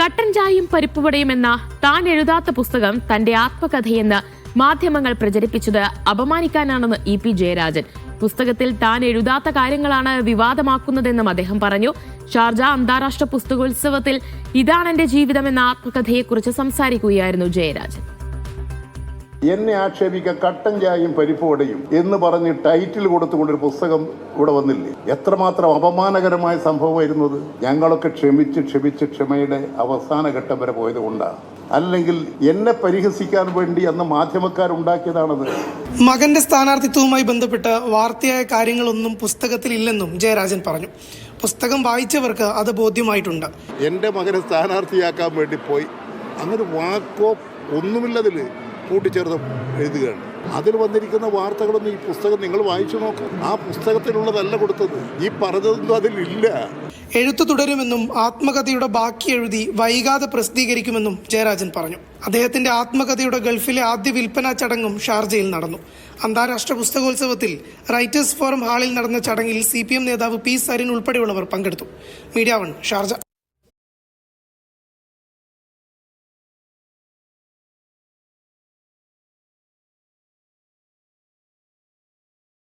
കട്ടൻ ചായയും പരിപ്പുവടയും എന്ന താൻ എഴുതാത്ത പുസ്തകം തന്റെ ആത്മകഥയെന്ന് മാധ്യമങ്ങൾ പ്രചരിപ്പിച്ചത് അപമാനിക്കാനാണെന്ന് ഇ.പി. ജയരാജൻ. പുസ്തകത്തിൽ താൻ എഴുതാത്ത കാര്യങ്ങളാണ് വിവാദമാക്കുന്നതെന്നും അദ്ദേഹം പറഞ്ഞു. ഷാർജ അന്താരാഷ്ട്ര പുസ്തകോത്സവത്തിൽ ഇതാണെന്റെ ജീവിതം എന്ന ആത്മകഥയെക്കുറിച്ച് സംസാരിക്കുകയായിരുന്നു ജയരാജൻ. എന്നെ ആക്ഷേപിക്കുക കട്ടൻ ചായയും പരിപ്പുവടയും എന്ന് പറഞ്ഞ് ടൈറ്റിൽ കൊടുത്തുകൊണ്ടൊരു പുസ്തകം ഇവിടെ വന്നില്ലേ? എത്രമാത്രം അപമാനകരമായ സംഭവമായിരുന്നത്. ഞങ്ങളൊക്കെ ക്ഷമിച്ച് ക്ഷമയുടെ അവസാന ഘട്ടം വരെ പോയത് കൊണ്ടാണ്. അല്ലെങ്കിൽ എന്നെ പരിഹസിക്കാൻ വേണ്ടി അന്ന് മാധ്യമക്കാരുണ്ടാക്കിയതാണത്. മകന്റെ സ്ഥാനാർത്ഥിത്വവുമായി ബന്ധപ്പെട്ട് വാർത്തയായ കാര്യങ്ങളൊന്നും പുസ്തകത്തിൽ ഇല്ലെന്നും ജയരാജൻ പറഞ്ഞു. പുസ്തകം വായിച്ചവർക്ക് അത് ബോധ്യമായിട്ടുണ്ട്. എൻ്റെ മകനെ സ്ഥാനാർത്ഥിയാക്കാൻ വേണ്ടി പോയി അങ്ങനെ വാക്കോ ഒന്നുമില്ലതിൽ കൂട്ടിച്ചേർത്ത് എഴുതുകയാണ്. അതിൽ വന്നിരിക്കുന്ന വാർത്തകളൊന്നും ഈ പുസ്തകം നിങ്ങൾ വായിച്ചു നോക്കാം. ആ പുസ്തകത്തിലുള്ളതല്ല കൊടുത്തത്. ഈ പറഞ്ഞതൊന്നും അതിലില്ല. എഴുത്തു തുടരുമെന്നും ആത്മകഥയുടെ ബാക്കി എഴുതി വൈകാതെ പ്രസിദ്ധീകരിക്കുമെന്നും ജയരാജൻ പറഞ്ഞു. അദ്ദേഹത്തിന്റെ ആത്മകഥയുടെ ഗൾഫിലെ ആദ്യ വിൽപ്പനാ ചടങ്ങും ഷാർജയിൽ നടന്നു. അന്താരാഷ്ട്ര പുസ്തകോത്സവത്തിൽ റൈറ്റേഴ്സ് ഫോറം ഹാളിൽ നടന്ന ചടങ്ങിൽ CPM നേതാവ് P. സരിൻ ഉൾപ്പെടെയുള്ളവർ പങ്കെടുത്തു. Media 1 Sharjah.